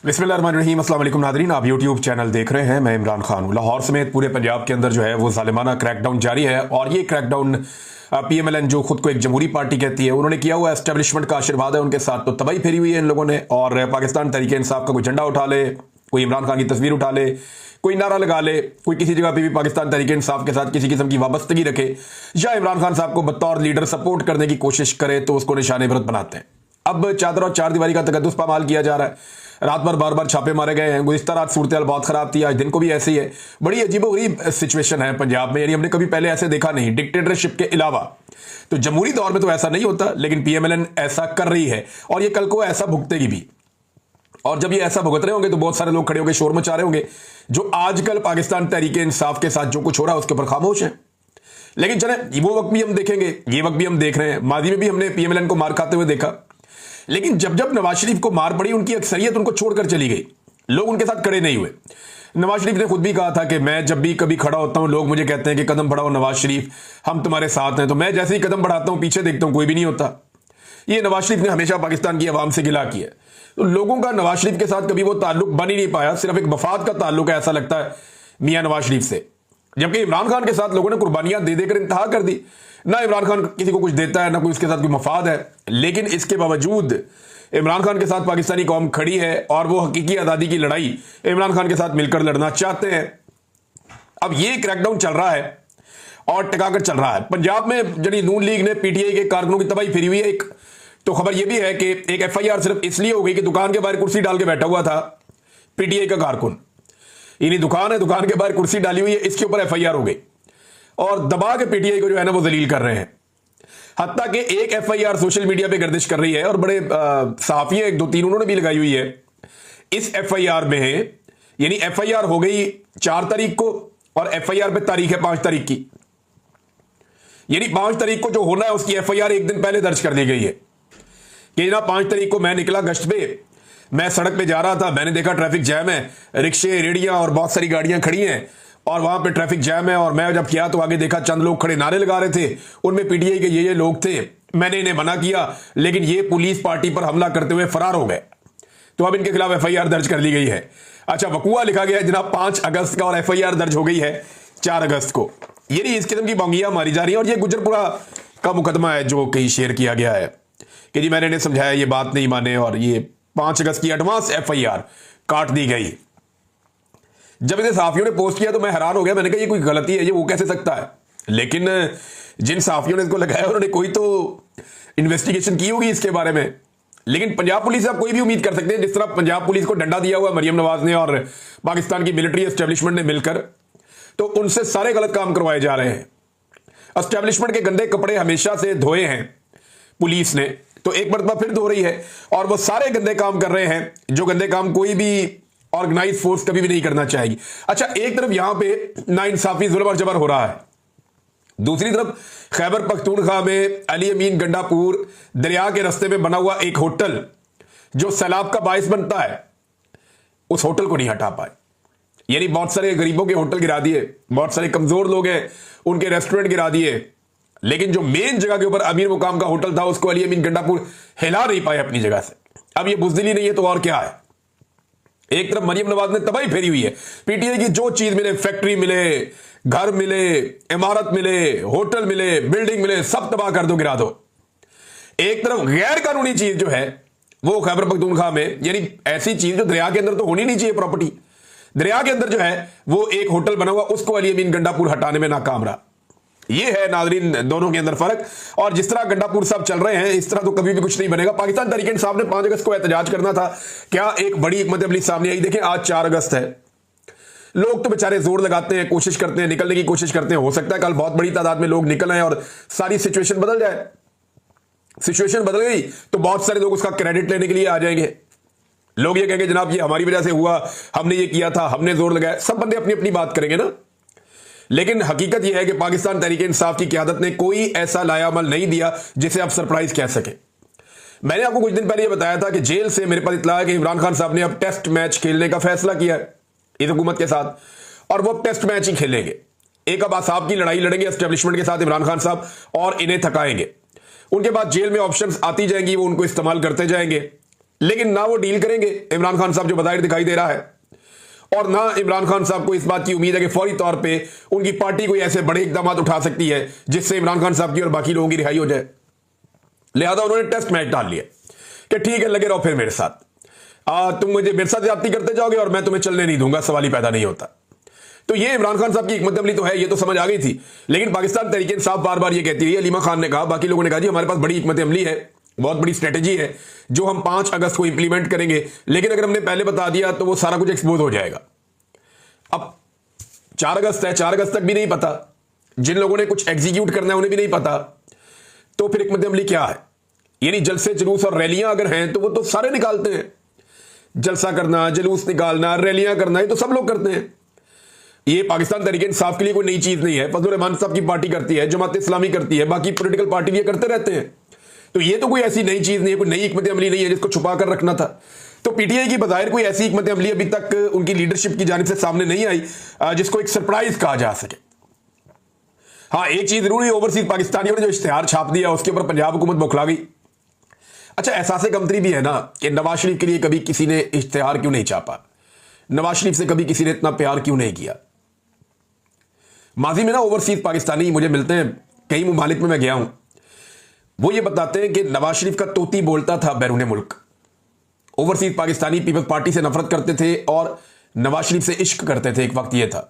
बिस्मिल्लाहिर्रहमानिर्रहीम, अस्सलाम वालेकुम नादरीन। आप यूट्यूब चैनल देख रहे हैं। मैं इमरान खान हूं। लाहौर समेत पूरे पंजाब के अंदर जो है वो जालिमाना क्रैकडाउन जारी है और ये क्रैकडाउन पीएमएलएन जो खुद को एक जमहूरी पार्टी कहती है उन्होंने किया हुआ। एस्टेब्लिशमेंट का आशीर्वाद है उनके साथ, तो तबाही फेरी हुई है इन लोगों ने। और पाकिस्तान तहरीक इंसाफ का कोई झंडा उठा ले, कोई इमरान खान की तस्वीर उठा ले, कोई नारा लगा ले, कोई किसी जगह पे भी पाकिस्तान तहरीक इंसाफ के साथ किसी किस्म की वाबस्तगी रखे या इमरान खान साहब को बतौर लीडर सपोर्ट करने की कोशिश करे तो उसको निशाने इबरत बनाते हैं। अब चादर और चार दीवारी का तकद्दुस पामाल किया जा रहा है। रात भर बार बार छापे मारे गए हैं। गुज़िश्ता रात सूरत हाल बहुत खराब थी, आज दिन को भी ऐसी है। बड़ी अजीबोगरीब सिचुएशन है पंजाब में, यानी हमने कभी पहले ऐसे देखा नहीं डिक्टेटरशिप के अलावा। तो जमहूरी दौर में तो ऐसा नहीं होता, लेकिन पीएमएलएन ऐसा कर रही है और ये कल को ऐसा भुगतेगी भी। और जब ये ऐसा भुगत रहे होंगे तो बहुत सारे लोग खड़े होंगे, शोर मचा रहे होंगे जो आजकल पाकिस्तान तहरीक इंसाफ के साथ जो कुछ हो रहा है उसके ऊपर खामोश है। लेकिन चले वो वक्त भी हम देखेंगे, ये वक्त भी हम देख रहे हैं। माजी में भी हमने पीएमएलएन को मार खाते हुए देखा, लेकिन जब जब नवाज शरीफ को मार पड़ी उनकी अक्सरियत उनको छोड़कर चली गई, लोग उनके साथ खड़े नहीं हुए। नवाज शरीफ ने खुद भी कहा था कि मैं जब भी कभी खड़ा होता हूं लोग मुझे कहते हैं कि कदम बढ़ाओ नवाज शरीफ, हम तुम्हारे साथ हैं। तो मैं जैसे ही कदम बढ़ाता हूं पीछे देखता हूं कोई भी नहीं होता। ये नवाज शरीफ ने हमेशा पाकिस्तान की आवाम से गिला किया। तो लोगों का नवाज शरीफ के साथ कभी वो ताल्लुक बन ही नहीं पाया, सिर्फ एक मफाद का ताल्लुक है ऐसा लगता है मियां नवाज शरीफ से। जबकि इमरान खान के साथ लोगों ने कुर्बानियां दे देकर इंतहा कर दी। ना इमरान खान किसी को कुछ देता है, ना कोई उसके साथ कोई मफाद है, लेकिन इसके बावजूद इमरान खान के साथ पाकिस्तानी कौम खड़ी है और वो हकीकी आज़ादी की लड़ाई इमरान खान के साथ मिलकर लड़ना चाहते हैं। अब ये क्रैकडाउन चल रहा है और टिकाकर चल रहा है। पंजाब में जड़ी नून लीग ने पीटीआई के कारकुनों की तबाही फिरी हुई है। एक तो खबर यह भी है कि एक एफआईआर सिर्फ इसलिए हो गई कि दुकान के बाहर कुर्सी डाल के बैठा हुआ था पीटीआई का कारकुन। इन्हीं दुकान है, दुकान के बाहर कुर्सी डाली हुई है, इसके ऊपर एफआईआर हो गई और दबा के पीटीआई को जो है ना वो जलील कर रहे हैं। हत्ता कि एक एफआईआर सोशल मीडिया पे गर्दिश कर रही है और बड़े सहाफी हैं, एक दो तीन उन्होंने भी लगाई हुई है। इस एफआईआर में है, यानी एफआईआर हो गई 4 तारीख को और एफआईआर पे तारीख है 5 तारीख की, यानी 5 तारीख को जो होना है उसकी एफआईआर एक दिन पहले दर्ज कर दी गई है कि ना 5 तारीख को मैं निकला गश्त पे, मैं सड़क पे जा रहा था, मैंने देखा ट्रैफिक जैम है, रिक्शे रेडियां और बहुत सारी गाड़ियां खड़ी हैं और वहां पे ट्रैफिक जैम है। और मैं जब किया तो आगे देखा चंद लोग खड़े नारे लगा रहे थे, उनमें पीटीआई के ये लोग थे। मैंने इन्हें मना किया लेकिन ये पुलिस पार्टी पर हमला करते हुए फरार हो गए, तो अब इनके खिलाफ एफआईआर दर्ज कर ली गई है। अच्छा, वकूआ लिखा गया है जनाब 5 अगस्त का और एफआईआर दर्ज हो गई है 4 अगस्त को। यानी इस किस्म की बोंगियां मारी जा रही है। और ये गुजरपुरा का मुकदमा है जो कहीं शेयर किया गया है कि जी मैंने इन्हें समझाया, ये बात नहीं माने और ये 5 अगस्त की एडवांस एफआईआर काट दी गई। जब इसे सहाफियों ने पोस्ट किया तो मैं हैरान हो गया। मैंने कहा ये कोई गलती है, ये वो कैसे सकता है। लेकिन जिन सहाफियों ने इसको लगाया उन्होंने कोई तो इन्वेस्टिगेशन की होगी इसके बारे में। लेकिन पंजाब पुलिस से आप कोई भी उम्मीद कर सकते हैं, जिस तरह पंजाब पुलिस को डंडा दिया हुआ मरियम नवाज ने और पाकिस्तान की मिलिट्री एस्टेब्लिशमेंट ने मिलकर, तो उनसे सारे गलत काम करवाए जा रहे हैं। एस्टेब्लिशमेंट के गंदे कपड़े हमेशा से धोए हैं पुलिस ने, तो एक मरतबा फिर धो रही है और वो सारे गंदे काम कर रहे हैं जो गंदे काम कोई भी ऑर्गेनाइज फोर्स कभी भी नहीं करना चाहेगी। अच्छा, एक तरफ यहां पे नाइंसाफी जुल्म और जबर हो रहा है, दूसरी तरफ खैबर पख्तूनख्वा में अली अमीन गंडापुर दरिया के रास्ते में बना हुआ एक होटल जो सैलाब का बायस बनता है, उस होटल को नहीं हटा पाए। यानी बहुत सारे गरीबों के होटल गिरा दिए, बहुत सारे कमजोर लोग हैं उनके रेस्टोरेंट गिरा दिए, लेकिन जो मेन जगह के ऊपर अमीर मुकाम का होटल था उसको अली अमीन गंडापुर हिला नहीं पाए अपनी जगह से। अब ये बुजदिली नहीं है तो और क्या है। एक तरफ मरियम नवाज ने तबाही फेरी हुई है, पीटीआई की जो चीज मिले, फैक्ट्री मिले, घर मिले, इमारत मिले, होटल मिले, बिल्डिंग मिले, सब तबाह कर दो, गिरा दो। एक तरफ गैर कानूनी चीज जो है वो खैबर पख्तूनख्वा में, यानी ऐसी चीज जो दरिया के अंदर तो होनी नहीं चाहिए, प्रॉपर्टी दरिया के अंदर जो है वो एक होटल बना हुआ, उसको अली अमीन गंडापुर हटाने में नाकाम रहा। ये है नाजरीन दोनों के अंदर फर्क। और जिस तरह गंडापुर साहब चल रहे हैं इस तरह तो कभी भी कुछ नहीं बनेगा। पाकिस्तान तहरीक इंसाफ ने 5 अगस्त को एहतजाज करना था, क्या एक बड़ी हिकमत अमली सामने आई। देखें आज 4 अगस्त है, लोग तो बेचारे जोर लगाते हैं, कोशिश करते हैं, निकलने की कोशिश करते हैं। हो सकता है कल बहुत बड़ी तादाद में लोग निकल आए और सारी सिचुएशन बदल जाए। सिचुएशन बदल गई तो बहुत सारे लोग उसका क्रेडिट लेने के लिए आ जाएंगे। लोग ये कहेंगे जनाब ये हमारी वजह से हुआ, हमने ये किया था, हमने जोर लगाया। सब बंदे अपनी अपनी बात करेंगे ना, लेकिन हकीकत यह है कि पाकिस्तान तहरीक इंसाफ की क़यादत ने कोई ऐसा लायामल नहीं दिया जिसे आप सरप्राइज कह सके। मैंने आपको कुछ दिन पहले यह बताया था कि जेल से मेरे पास इत्तला है कि इमरान खान साहब ने अब टेस्ट मैच खेलने का फैसला किया है इस हुकूमत के साथ, और वो टेस्ट मैच ही खेलेंगे। एक अब आसाब की लड़ाई लड़ेंगे एस्टेब्लिशमेंट के साथ इमरान खान साहब और इन्हें थकाएंगे। उनके बाद जेल में ऑप्शंस आती जाएंगी, वो उनको इस्तेमाल करते जाएंगे। लेकिन ना वो डील करेंगे इमरान खान साहब जो बज़ाहिर दिखाई दे रहा है, और ना इमरान खान साहब को इस बात की उम्मीद है कि फौरी तौर पे उनकी पार्टी कोई ऐसे बड़े इकदाम उठा सकती है जिससे इमरान खान साहब की और बाकी लोगों की रिहाई हो जाए। लिहाजा उन्होंने टेस्ट मैच डाल लिया कि ठीक है, लगे रहो फिर मेरे साथ, तुम मुझे मेरे साथ ज्यादती करते जाओगे और मैं तुम्हें चलने नहीं दूंगा, सवाल ही पैदा नहीं होता। तो ये इमरान खान साहब की हिकमत अमली तो है, ये तो समझ आ गई थी। लेकिन पाकिस्तान तहरीक इंसाफ बार बार ये कहती रही, अलीमा खान ने कहा, बाकी लोगों ने कहा जी हमारे पास बड़ी हिकमत अमली है, बहुत बड़ी स्ट्रेटेजी है जो हम 5 अगस्त को इंप्लीमेंट करेंगे, लेकिन अगर हमने पहले बता दिया तो वो सारा कुछ एक्सपोज हो जाएगा। अब 4 अगस्त है, 4 अगस्त तक भी नहीं पता, जिन लोगों ने कुछ एग्जीक्यूट करना है उन्हें भी नहीं पता, तो फिर हिकमत अमली क्या है? यानी जलसे जुलूस और रैलियां अगर हैं तो वो तो सारे निकालते हैं, जलसा करना, जुलूस निकालना, रैलियां करना, ये तो सब लोग करते हैं। ये पाकिस्तान तहरीक इंसाफ के लिए कोई नई चीज नहीं है, फजल रहमान साहब की पार्टी करती है, जमात इस्लामी करती है, बाकी पॉलिटिकल पार्टी ये करते रहते हैं। तो ये तो कोई ऐसी नई चीज नहीं है, कोई नई हिकमत अमली नहीं है जिसको छुपा कर रखना था। तो पीटीआई की बज़ाहिर कोई ऐसी हिकमत अमली अभी तक उनकी लीडरशिप की जानिब से सामने नहीं आई जिसको एक सरप्राइज कहा जा सके। हाँ, एक चीज जरूर है, ओवरसीज पाकिस्तानियों ने जो इश्तिहार छाप दिया उसके ऊपर पंजाब हुकूमत बौखला गई। अच्छा, एहसास कमतरी भी है ना कि नवाज शरीफ के लिए कभी किसी ने इश्तिहार क्यों नहीं छापा, नवाज शरीफ से कभी किसी ने इतना प्यार क्यों नहीं किया। माजी में ना ओवरसीज पाकिस्तानी मुझे मिलते हैं, कई ममालिक में मैं गया हूं, वो ये बताते हैं कि नवाज शरीफ का तोती बोलता था बैरून मुल्क। ओवरसीज पाकिस्तानी पीपल्स पार्टी से नफरत करते थे और नवाज शरीफ से इश्क करते थे। एक वक्त ये था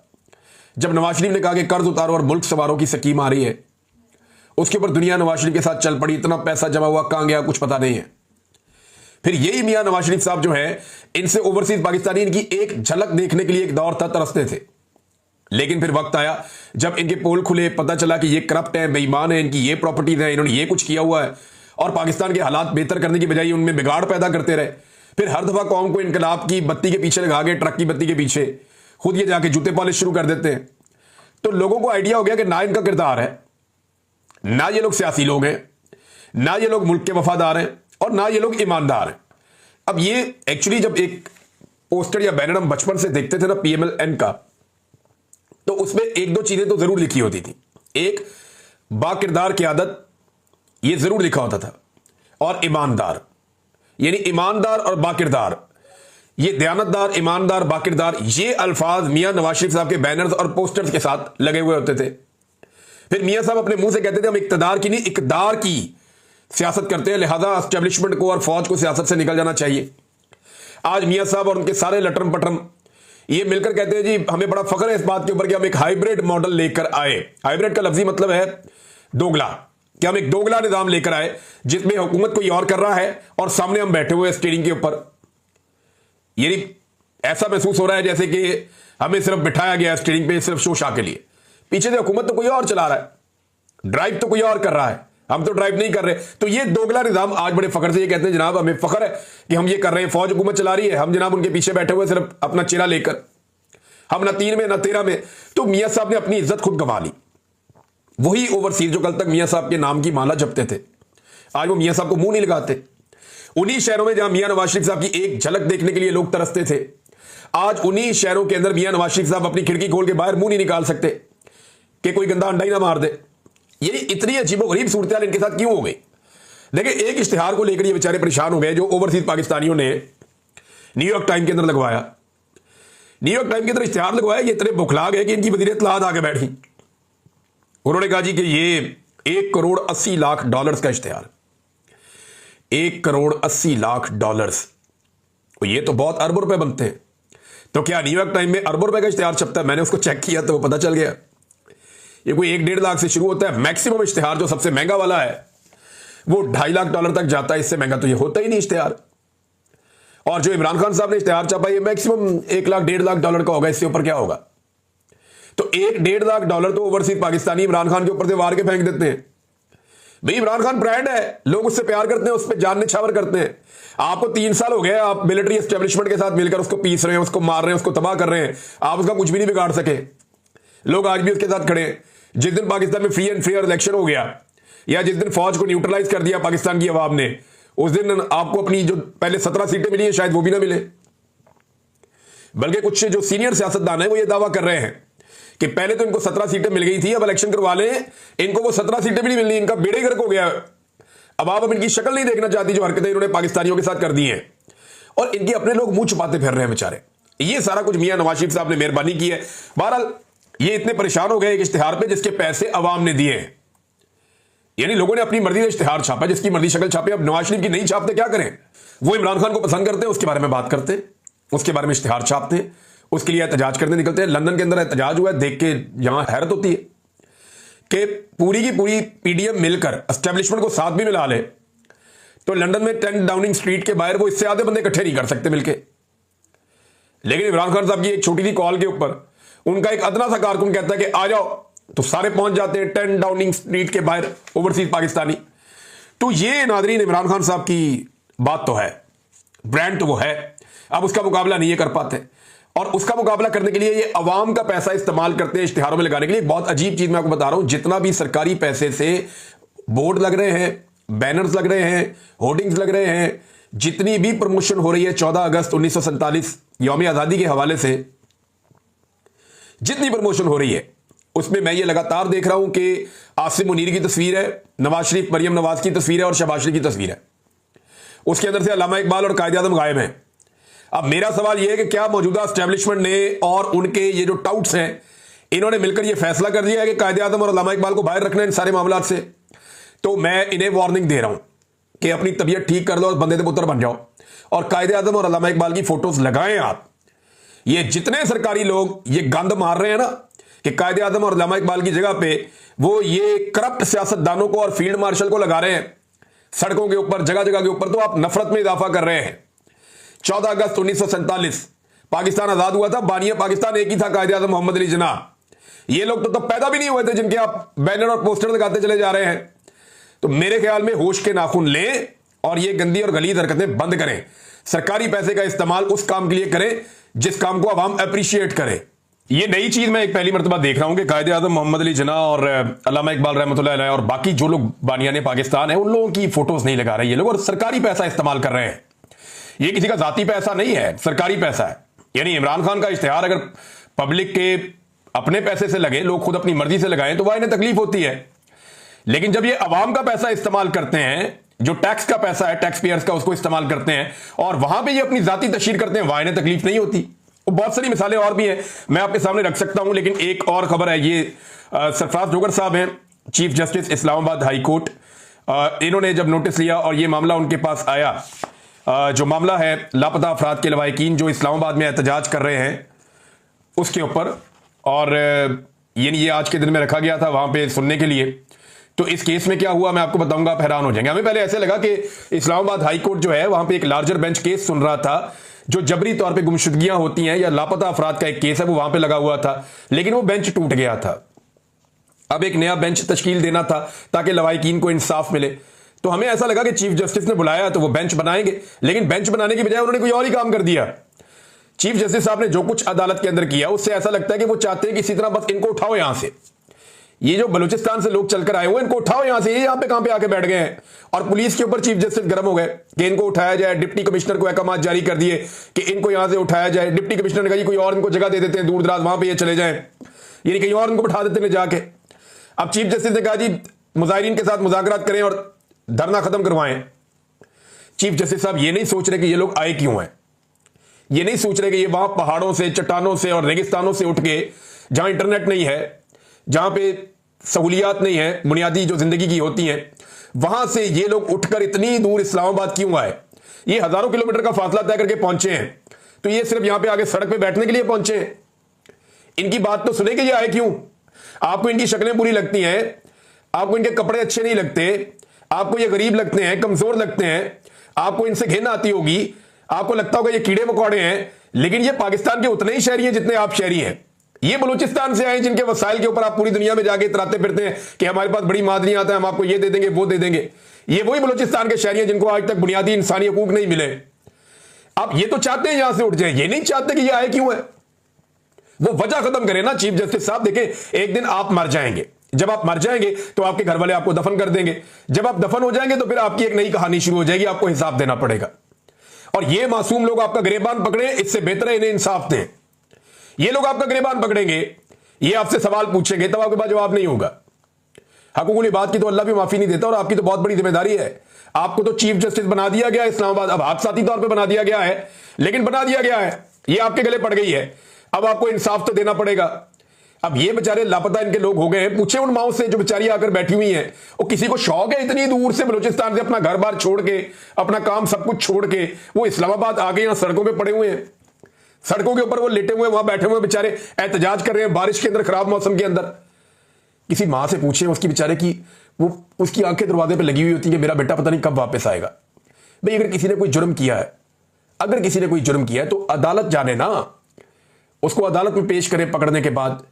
जब नवाज शरीफ ने कहा कि कर्ज उतारो और मुल्क सवारों की स्कीम आ रही है, उसके ऊपर दुनिया नवाज शरीफ के साथ चल पड़ी, इतना पैसा जमा हुआ कहां गया कुछ पता नहीं है। फिर यही मियां नवाज शरीफ साहब जो है, इनसे ओवरसीज पाकिस्तानी इनकी एक झलक देखने के लिए एक दौर था, तरसते थे। लेकिन फिर वक्त आया जब इनके पोल खुले, पता चला कि ये करप्ट है, बेईमान है, इनकी ये प्रॉपर्टीज है, इन्होंने ये कुछ किया हुआ है, और पाकिस्तान के हालात बेहतर करने की बजाय उनमें बिगाड़ पैदा करते रहे। फिर हर दफा कौम को इनकलाब की बत्ती के पीछे लगा के, ट्रक की बत्ती के पीछे, खुद ये जाके जूते पॉलिश शुरू कर देते हैं। तो लोगों को आइडिया हो गया कि ना इनका किरदार है, ना ये लोग सियासी लोग हैं, ना ये लोग मुल्क के वफादार हैं, और ना ये लोग ईमानदार हैं। अब ये एक्चुअली जब एक पोस्टर या बैनर हम बचपन से देखते थे ना PMLN का, तो उसमें 1-2 चीजें तो जरूर लिखी होती थी। एक, बाकिरदार क़यादत, ये जरूर लिखा होता था, और ईमानदार, यानी ईमानदार और बाकिरदार, ये दयानतदार, ईमानदार, बाकिरदार, ये अल्फाज मियां नवाज शरीफ साहब के बैनर्स और पोस्टर्स के साथ लगे हुए होते थे। फिर मियां साहब अपने मुंह से कहते थे हम इक्तदार की नहीं इकदार की सियासत करते हैं, लिहाजा एस्टेब्लिशमेंट को और फौज को सियासत से निकल जाना चाहिए। आज मियां साहब और उनके सारे लटरम पटरम ये मिलकर कहते हैं जी हमें बड़ा फख्र है इस बात के ऊपर कि हम एक हाइब्रिड मॉडल लेकर आए। हाइब्रिड का लफ्जी मतलब है दोगला, कि हम एक दोगला निजाम लेकर आए जिसमें हुकूमत कोई और कर रहा है और सामने हम बैठे हुए स्टीयरिंग के ऊपर। यानी ऐसा महसूस हो रहा है जैसे कि हमें सिर्फ बिठाया गया स्टीयरिंग पे सिर्फ शो शा के लिए, पीछे से हुकूमत तो कोई और चला रहा है, ड्राइव तो कोई और कर रहा है, हम तो ड्राइव नहीं कर रहे। तो ये दोगला निजाम आज बड़े फख्र से ये कहते हैं जनाब हमें फख्र है कि हम ये कर रहे हैं, फौज हुकूमत चला रही है, हम जनाब उनके पीछे बैठे हुए सिर्फ अपना चेहरा लेकर, हम ना 3 में ना 13 में। तो मियां साहब ने अपनी इज्जत खुद गंवा ली। वही ओवरसीज जो कल तक मियां साहब के नाम की माला जपते थे, आज वो मियां साहब को मुंह नहीं लगाते। उन्हीं शहरों में जहां मियां नवाज शरीफ साहब की एक झलक देखने के लिए लोग तरसते थे, आज उन्हीं शहरों के अंदर मियां नवाज शरीफ साहब अपनी खिड़की खोल के बाहर मुंह नहीं निकाल सकते कि कोई गंदा अंडा ही ना मार दे। ये इतनी अजीबोगरीब सूरत हाल इनके साथ क्यों हो गई? देखिए, एक इश्तिहार को लेकर ये बेचारे परेशान हो गए जो ओवरसीज पाकिस्तानियों ने न्यूयॉर्क टाइम के अंदर लगवाया। न्यूयॉर्क टाइम के अंदर इश्तिहार लगवाया, ये इतने बुखला गए कि इनकी वज़ीर इत्तलात आके बैठी। उन्होंने कहा जी कि ये $1,80,00,000 का इश्तिहार, $1,80,00,000, ये तो बहुत अरबों रुपए बनते हैं। तो क्या न्यूयॉर्क टाइम में अरबों रुपए का इश्तिहार छपता है? मैंने उसको चेक किया तो वो पता चल गया ये कोई 1-1.5 लाख से शुरू होता है। मैक्सिमम इश्तिहार जो सबसे महंगा वाला है वो $2.5 लाख तक जाता है, इससे महंगा तो ये होता ही नहीं इश्तिहार। और जो इमरान खान साहब ने इश्तिहार छापा ये मैक्सिमम $1-1.5 लाख का होगा, इससे ऊपर क्या होगा? तो $1-1.5 लाख तो ओवरसीज पाकिस्तानी इमरान खान के ऊपर से वार के फेंक देते हैं। भाई इमरान खान ब्रांड है, लोग उससे प्यार करते हैं, उस पर जान निछावर करते हैं। आपको 3 साल हो गए, आप मिलिट्री एस्टेब्लिशमेंट के साथ मिलकर उसको पीस रहे हैं, उसको मार रहे हैं, उसको तबाह कर रहे हैं, आप उसका कुछ भी नहीं बिगाड़ सके। लोग आज भी उसके साथ खड़े हैं। जिस दिन पाकिस्तान में फ्री एंड फेयर इलेक्शन हो गया या जिस दिन फौज को न्यूट्रलाइज कर दिया पाकिस्तान की अवाम ने, उस दिन आपको अपनी जो पहले 17 सीटें मिली है शायद वो भी ना मिले। बल्कि कुछ जो सीनियर सियासतदान है वो ये दावा कर रहे हैं कि पहले तो इनको 17 सीटें मिल गई थी, अब इलेक्शन करवा लें, इनको वो 17 सीटें भी नहीं मिलनी, इनका बेड़े गर्क हो गया। अब आप इनकी शक्ल नहीं देखना चाहती जो हरकतें इन्होंने पाकिस्तानियों के साथ कर दी हैं। और इनके अपने लोग मुंह छुपाते फिर रहे हैं बेचारे। ये सारा कुछ मियां नवाज शरीफ साहब ने मेहरबानी की है। बहरहाल ये इतने परेशान हो गए एक इश्तिहार पे जिसके पैसे अवाम ने दिए हैं, यानी लोगों ने अपनी मर्जी से इश्तिहार छापा, जिसकी मर्जी शक्ल छापे। अब नवाज शरीफ की नहीं छापते क्या करें? वो इमरान खान को पसंद करते हैं, उसके बारे में बात करते हैं, उसके बारे में इश्तिहार छापते हैं, उसके लिए एहतजाज करने निकलते हैं। लंदन के अंदर एहतजाज हुआ है, देख के यहां हैरत होती है कि पूरी की पूरी पीडीएम मिलकर एस्टेब्लिशमेंट को साथ भी मिला ले तो लंदन में 10 डाउनिंग स्ट्रीट के बाहर वो इससे आधे बंदे इकट्ठे नहीं कर सकते मिलके। लेकिन इमरान खान साहब की एक छोटी सी कॉल के ऊपर उनका एक अदना सा कारकुन कहता है कि आ जाओ, तो सारे पहुंच जाते हैं 10 डाउनिंग स्ट्रीट के बाहर, ओवरसीज पाकिस्तानी। तो ये नादरीन इमरान खान साहब की बात तो है, ब्रांड तो वो है, अब उसका मुकाबला नहीं कर पाते। और उसका मुकाबला करने के लिए ये अवाम का पैसा इस्तेमाल करते हैं इश्तिहारों में लगाने के लिए। बहुत अजीब चीज मैं आपको बता रहा हूं, जितना भी सरकारी पैसे से बोर्ड लग रहे हैं, बैनर्स लग रहे हैं, होर्डिंग्स लग रहे हैं, जितनी भी प्रमोशन हो रही है 14 अगस्त 1947 यौम आजादी के हवाले से जितनी प्रमोशन हो रही है, उसमें मैं ये लगातार देख रहा हूं कि आसिम मुनीर की तस्वीर है, नवाज शरीफ मरियम नवाज की तस्वीर है और शहबाज शरीफ की तस्वीर है। उसके अंदर से अल्लामा इकबाल और कायदे आज़म गायब हैं। अब मेरा सवाल यह है कि क्या मौजूदा एस्टेब्लिशमेंट ने और उनके ये जो टाउट्स हैं, इन्होंने मिलकर यह फैसला कर दिया है कि कायदे आज़म और अल्लामा इकबाल को बाहर रखना है इन सारे मामलों से? तो मैं इन्हें वार्निंग दे रहा हूं कि अपनी तबीयत ठीक कर लो और बंदे दे पुत्र बन जाओ और कायदे आज़म और अल्लामा इकबाल की फोटोज लगाएं आप। ये जितने सरकारी लोग ये गंद मार रहे हैं ना कि कायदे आज़म और अल्लामा इकबाल की जगह पे वो ये करप्ट सियासतदानों को और फील्ड मार्शल को लगा रहे हैं सड़कों के ऊपर, जगह जगह के ऊपर, तो आप नफरत में इजाफा कर रहे हैं। 14 अगस्त 1947 पाकिस्तान आजाद हुआ था, बानिया पाकिस्तान एक ही था, कायदे आज़म मोहम्मद अली जिन्ना। ये लोग तो तब पैदा भी नहीं हुए थे जिनके आप बैनर और पोस्टर लगाते चले जा रहे हैं। तो मेरे ख्याल में होश के नाखून लें और ये गंदी और गलीज हरकतें बंद करें। सरकारी पैसे का इस्तेमाल उस काम के लिए करें जिस काम को आवाम अप्रिशिएट करे। ये नई चीज मैं एक पहली मर्तबा देख रहा हूं कि कायदे आज़म मोहम्मद अली जिन्ना और अल्लामा इकबाल रहमतुल्लाह अलैह और बाकी जो लोग बानियाने पाकिस्तान है उन लोगों की फोटोज नहीं लगा रहे ये लोग, और सरकारी पैसा इस्तेमाल कर रहे हैं। ये किसी का जाती पैसा नहीं है, सरकारी पैसा है। यानी इमरान खान का इश्तिहार अगर पब्लिक के अपने पैसे से लगे, लोग खुद अपनी मर्जी से लगाएं, तो वह इन्हें तकलीफ होती है। लेकिन जब ये अवाम का पैसा इस्तेमाल करते हैं, जो टैक्स का पैसा है, टैक्स पेयर्स का, उसको इस्तेमाल करते हैं और वहां पे ये अपनी जाती तशहीर करते हैं, वहां इन्हें तकलीफ नहीं होती। और बहुत सारी मिसालें और भी हैं, मैं आपके सामने रख सकता हूं। लेकिन एक और खबर है, ये सरफराज जोगर साहब हैं, chief justice Islamabad high court. इन्होंने जब नोटिस लिया और ये मामला उनके पास आया, जो मामला है लापता अफराद के लवाहिकीन जो इस्लामाबाद में एहतजाज कर रहे हैं उसके ऊपर, और ये आज के दिन में रखा गया था वहां पे सुनने के लिए। तो इस केस में क्या हुआ मैं आपको बताऊंगा, आप हैरान हो जाएंगे। हमें पहले ऐसे लगा कि इस्लामाबाद हाई कोर्ट जो है वहां पे एक लार्जर बेंच केस सुन रहा था, जो जबरी तौर पे गुमशुदगियां होती हैं या लापता अफराद का एक केस है, वो वहां पे लगा हुआ था। लेकिन वो बेंच टूट गया था। अब एक नया बेंच तश्कील देना था ताकि लवाहिकीन को इंसाफ मिले। तो हमें ऐसा लगा कि चीफ जस्टिस ने बुलाया तो वो बेंच बनाएंगे, लेकिन बेंच बनाने की बजाय उन्होंने कोई और ही काम कर दिया। चीफ जस्टिस साहब ने जो कुछ अदालत के अंदर किया उससे ऐसा लगता है कि वो चाहते हैं कि इसी तरह बस इनको उठाओ यहां से, ये जो बलूचिस्तान से लोग चलकर आए हुए इनको उठाओ यहां से, ये यहां पे कहां पे आके बैठ गए हैं। और पुलिस के ऊपर चीफ जस्टिस गर्म हो गए कि इनको उठाया जाए। डिप्टी कमिश्नर को अहकाम जारी कर दिए कि इनको यहां से उठाया जाए। डिप्टी कमिश्नर ने कहा कोई और इनको जगह दे देते हैं दूर दराज, वहां पे ये चले जाएं, यानी कहीं और इनको बैठा देते हैं जाके। अब चीफ जस्टिस ने कहा जी मुजाहिरीन के साथ मुज़ाकरात करें और धरना खत्म करवाएं। चीफ जस्टिस साहब ये नहीं सोच रहे कि ये लोग आए क्यों हैं, ये नहीं सोच रहे कि ये वहां पहाड़ों से, चट्टानों से और रेगिस्तानों से उठ के, जहां इंटरनेट नहीं है, जहां पे सहूलियात नहीं है बुनियादी जो जिंदगी की होती हैं, वहां से ये लोग उठकर इतनी दूर इस्लामाबाद क्यों आए? ये हजारों किलोमीटर का फासला तय करके पहुंचे हैं, तो ये सिर्फ यहां पे आगे सड़क पे बैठने के लिए पहुंचे हैं? इनकी बात तो सुने कि ये आए क्यों? आपको इनकी शक्लें बुरी लगती हैं, आपको इनके कपड़े अच्छे नहीं लगते, आपको ये गरीब लगते हैं, कमजोर लगते हैं, आपको इनसे घिन आती होगी, आपको लगता होगा ये कीड़े मकोड़े हैं, लेकिन ये पाकिस्तान के उतने ही शहरी हैं जितने आप शहरी हैं। ये बलूचिस्तान से आए जिनके वसाइल के ऊपर आप पूरी दुनिया में जाके इतराते फिरते हैं कि हमारे पास बड़ी मादनियां आता है, हम आपको ये दे देंगे वो दे देंगे। ये वही बलूचिस्तान के शहरी हैं जिनको आज तक बुनियादी इंसानी हकूक नहीं मिले। आप ये तो चाहते हैं यहां से उठ जाए, ये नहीं चाहते कि ये आए क्यों है। वो वजह खत्म करें ना चीफ जस्टिस साहब। देखें, एक दिन आप मर जाएंगे, जब आप मर जाएंगे तो आपके घर वाले आपको दफन कर देंगे। जब आप दफन हो जाएंगे तो फिर आपकी एक नई कहानी शुरू हो जाएगी, आपको हिसाब देना पड़ेगा। और ये मासूम लोग आपका गिरेबान पकड़े, इससे बेहतर है इन्हें इंसाफ दें। ये लोग आपका गिरेबान पकड़ेंगे, ये आपसे सवाल पूछेंगे, तब आपके पास जवाब नहीं होगा। हकूकुल इबाद की तो अल्लाह भी माफी नहीं देता और आपकी तो बहुत बड़ी जिम्मेदारी है। आपको तो चीफ जस्टिस बना दिया गया है इस्लामाबाद, अब हादसाती तौर पे बना दिया गया है, लेकिन बना दिया गया है, ये आपके गले पड़ गई है। अब आपको इंसाफ तो देना पड़ेगा। अब ये बेचारे लापता इनके लोग हो गए हैं, पूछे उन माओ से जो बेचारी आकर बैठी हुई हैं, और किसी को शौक है इतनी दूर से बलूचिस्तान से अपना घर बार छोड़ के, अपना काम सब कुछ छोड़ के वो इस्लामाबाद आ गए, यहां सड़कों पे पड़े हुए हैं, सड़कों के ऊपर वो लेटे हुए वहां बैठे हुए बेचारे एहतजाज कर रहे हैं बारिश के अंदर, खराब मौसम के अंदर। किसी मां से पूछे उसकी बेचारे की, वो उसकी आंखें दरवाजे पे लगी हुई होती है कि मेरा बेटा पता नहीं कब वापस आएगा। भाई अगर किसी ने कोई जुर्म किया है, अगर किसी ने कोई जुर्म किया है तो अदालत जाने ना, उसको अदालत में पेश करें पकड़ने के बाद।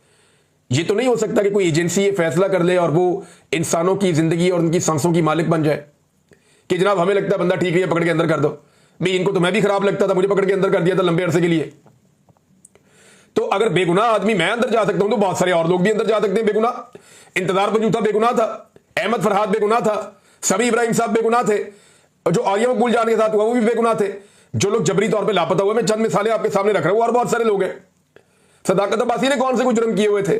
ये तो नहीं हो सकता कि कोई एजेंसी ये फैसला कर ले और वो इंसानों की जिंदगी और उनकी सांसों की मालिक बन जाए कि जनाब हमें लगता है बंदा ठीक है, पकड़ के अंदर कर दो। भाई इनको तो मैं भी खराब लगता था, मुझे पकड़ के अंदर कर दिया था लंबे अरसे के लिए। तो अगर बेगुनाह आदमी मैं अंदर जा सकता हूं तो बहुत सारे और लोग भी अंदर जा सकते हैं बेगुनाह। इंतजार पंजूथा बेगुनाह था, अहमद फरहाद बेगुनाह था, समी इब्राहिम साहब बेगुनाह थे, और जो आर्या मकबूल जान के साथ हुआ वो भी बेगुनाह थे। जो लोग जबरी तौर पे लापता हुए, मैं चंद मिसालें आपके सामने रख रहा हूं, और बहुत सारे लोग हैं। सदाकत अब्बासी ने कौन से कुछ जुर्म किए हुए थे,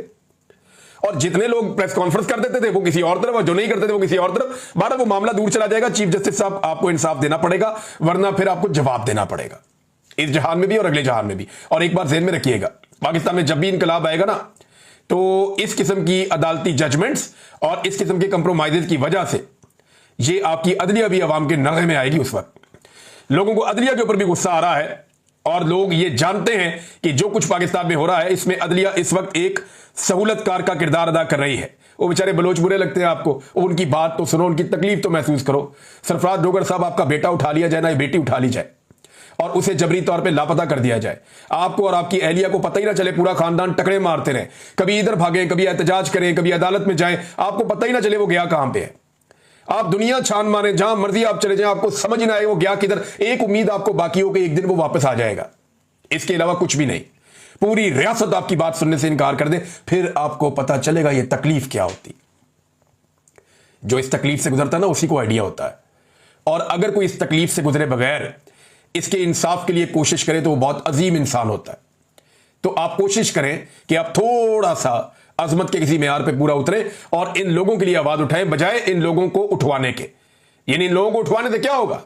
और जितने लोग प्रेस कॉन्फ्रेंस कर देते थे वो किसी और तरफ, और जो नहीं करते थे वो किसी और तरफ। बारह वो मामला दूर चला जाएगा। चीफ जस्टिस साहब आपको इंसाफ देना पड़ेगा, वरना फिर आपको जवाब देना पड़ेगा, इस जहान में भी और अगले जहान में भी। और एक बार ज़हन में रखिएगा, पाकिस्तान में जब भी इनकलाब आएगा ना, तो इस किस्म की अदालती जजमेंट्स और इस किस्म के कंप्रोमाइजेज की वजह से ये आपकी अदलिया भी अवाम के नगे में आएगी। उस वक्त लोगों को अदलिया के ऊपर भी गुस्सा आ रहा है, और लोग ये जानते हैं कि जो कुछ पाकिस्तान में हो रहा है इसमें अदलिया इस वक्त एक सहूलतकार का किरदार अदा कर रही है। वो बेचारे बलोच बुरे लगते हैं आपको, उनकी बात तो सुनो, उनकी तकलीफ तो महसूस करो। सरफराज डोगर साहब, आपका बेटा उठा लिया जाए ना, बेटी उठा ली जाए और उसे जबरी तौर पे लापता कर दिया जाए, आपको और आपकी अहलिया को पता ही ना चले, पूरा खानदान टकरे मारते रहे, कभी इधर भागे, कभी एहतजाज करें, कभी अदालत में जाएं, आपको पता ही ना चले वो गया कहां पे है। आप दुनिया छान मारे, जहां मर्जी आप चले जाएं, आपको समझ ना आए वो गया किधर। एक उम्मीद आपको बाकी हो कि एक दिन वो वापस आ जाएगा, इसके अलावा कुछ भी नहीं। पूरी रियासत आपकी बात सुनने से इनकार कर दे, फिर आपको पता चलेगा ये तकलीफ क्या होती। जो इस तकलीफ से गुजरता है ना, उसी को आइडिया होता है। और अगर कोई इस तकलीफ से गुजरे बगैर इसके इंसाफ के लिए कोशिश करे तो वो बहुत अजीम इंसान होता है। तो आप कोशिश करें कि आप थोड़ा सा अजमत के किसी मेयार पे पूरा उतरें और इन लोगों के लिए आवाज उठाएं, बजाय इन लोगों को उठवाने के। यानी इन लोगों को उठवाने से क्या होगा,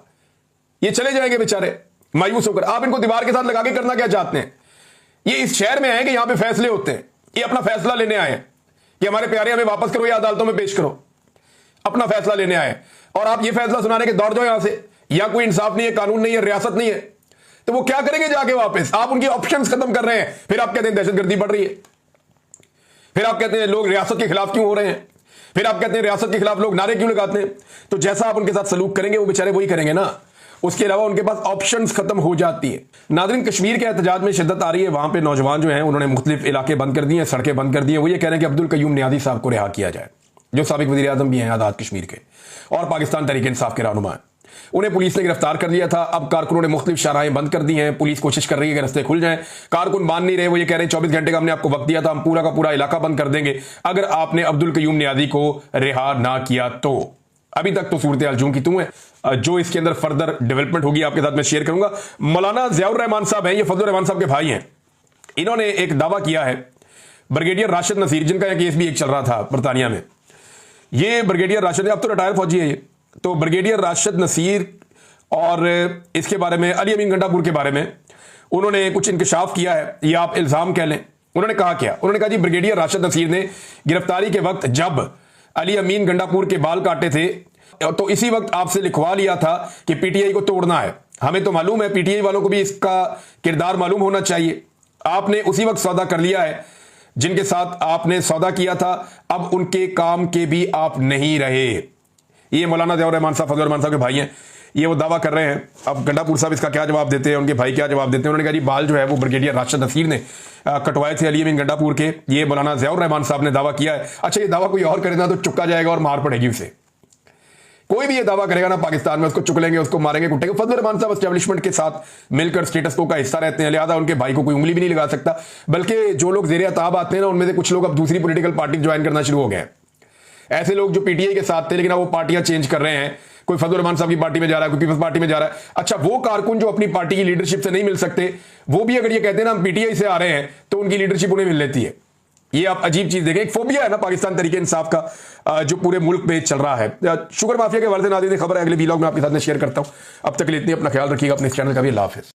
ये चले जाएंगे बेचारे मायूस होकर। आप इनको दीवार के साथ लगा के करना क्या चाहते हैं? ये इस शहर में आए कि यहां पे फैसले होते हैं, ये अपना फैसला लेने आए हैं कि हमारे प्यारे हमें वापस करो या अदालतों में पेश करो, अपना फैसला लेने आए। और आप ये फैसला सुनाने के दौड़ जाओ यहां से, या कोई इंसाफ नहीं है, कानून नहीं है, रियासत नहीं है, तो वो क्या करेंगे जाके वापस? आप उनकी ऑप्शंस खत्म कर रहे हैं, फिर आप कहते हैं दहशतगर्दी बढ़ रही है, फिर आप कहते हैं लोग रियासत के खिलाफ क्यों हो रहे हैं, फिर आप कहते हैं रियासत के खिलाफ लोग नारे क्यों लगाते हैं। तो जैसा आप उनके साथ सलूक करेंगे वो बेचारे वही करेंगे ना, उसके अलावा उनके पास ऑप्शंस खत्म हो जाती है। नाज़रीन, कश्मीर के एहतजाज में शिद्दत आ रही है। वहां पे नौजवान जो हैं उन्होंने मुख्तलिफ इलाके बंद कर दिए हैं, सड़कें बंद कर दी हैं। वो ये कह रहे हैं कि अब्दुल कयूम नियाज़ी साहब को रिहा किया जाए, जो साबिक वज़ीर आज़म भी हैं आज़ाद कश्मीर के और पाकिस्तान तहरीक इंसाफ के रहनुमा हैं। उन्हें पुलिस ने गिरफ्तार कर लिया था। अब कारकुनों ने मुख्तलिफ शाहराहें बंद कर दी हैं। पुलिस कोशिश कर रही है कि रास्ते खुल जाएं, कारकुन मान नहीं रहे। वो ये कह रहे हैं 24 घंटे का हमने आपको वक्त दिया था, हम पूरा का पूरा इलाका बंद कर देंगे अगर आपने अब्दुल कयूम नियाज़ी को रिहा ना किया तो। अभी तक तो सूरत हाल जूं की तूं है, जो इसके अंदर फर्दर डेवलपमेंट होगी आपके साथ मैं शेयर करूंगा। मौलाना ज़ियाउर रहमान साहब हैं, ये फजलुर रहमान साहब के भाई हैं। इन्होंने एक दावा किया है, ब्रिगेडियर राशिद नसीर, जिनका यह केस भी एक चल रहा था बरतानिया में, ये ब्रिगेडियर राशिद, अब तो रिटायर फौजी है ये, तो ब्रिगेडियर राशिद नसीर और इसके बारे में अली अमीन गंडापुर के बारे में उन्होंने कुछ इंकशाफ किया है, या आप इल्ज़ाम कह लें। उन्होंने कहा क्या, उन्होंने कहा जी ब्रिगेडियर राशिद नसीर ने गिरफ्तारी के वक्त जब अली अमीन गंडापुर के बाल काटे थे तो इसी वक्त आपसे लिखवा लिया था कि पीटीआई को तोड़ना है। हमें तो मालूम है, पीटीआई वालों को भी इसका किरदार मालूम होना चाहिए। आपने उसी वक्त सौदा कर लिया है जिनके साथ आपने सौदा किया था, अब उनके काम के भी आप नहीं रहे। ये मौलाना ज़ियाउर रहमान साहब, फजलुर रहमान साहब के भाई हैं, ये वो दावा कर रहे हैं। अब गंडापुर साहब इसका क्या जवाब देते हैं, उनके भाई क्या जवाब देते हैं। उन्होंने कहा जी बाल जो है वो ब्रिगेडियर राशिद नसीर ने कटवाए थे अली अमीन गंडापुर के, ये मौलाना ज़ियाउर रहमान साहब ने दावा किया है। अच्छा, ये दावा कोई और करेगा तो चुका जाएगा और मार पड़ेगी उसे। कोई भी ये दावा करेगा ना पाकिस्तान में, उसको चुक लेंगे, उसको मारेंगे, कुटेंगे। फजलुर रहमान साहब एस्टेब्लिशमेंट के साथ मिलकर स्टेटस को का हिस्सा रहते हैं, लिहाजा उनके भाई को कोई उंगली भी नहीं लगा सकता। बल्कि जो लोग ज़ेरे अताब आते हैं ना, उनमें से कुछ लोग अब दूसरी पॉलिटिकल पार्टी ज्वाइन करना शुरू हो गए हैं। ऐसे लोग जो पीटीआई के साथ थे लेकिन अब वो पार्टियां चेंज कर रहे हैं, कोई फजलुर रहमान साहब की पार्टी में जा रहा है, कोई पीपल्स पार्टी में जा रहा है। अच्छा, वो कारकुन जो अपनी पार्टी की लीडरशिप से नहीं मिल सकते, वो भी अगर ये कहते हैं ना हम पीटीआई से आ रहे हैं, तो उनकी लीडरशिप उन्हें मिल लेती है। ये आप अजीब चीज देखें, एक फोबिया है ना पाकिस्तान तरीके इंसाफ का जो पूरे मुल्क में चल रहा है। शुगर माफिया के हवाले से नाज़रीन खबर है, अगले वीलॉग में आपके साथ में शेयर करता हूं। अब तक के लिए इतनी, अपना ख्याल रखिएगा, अपने इस चैनल का भी अल्लाह हाफिज़।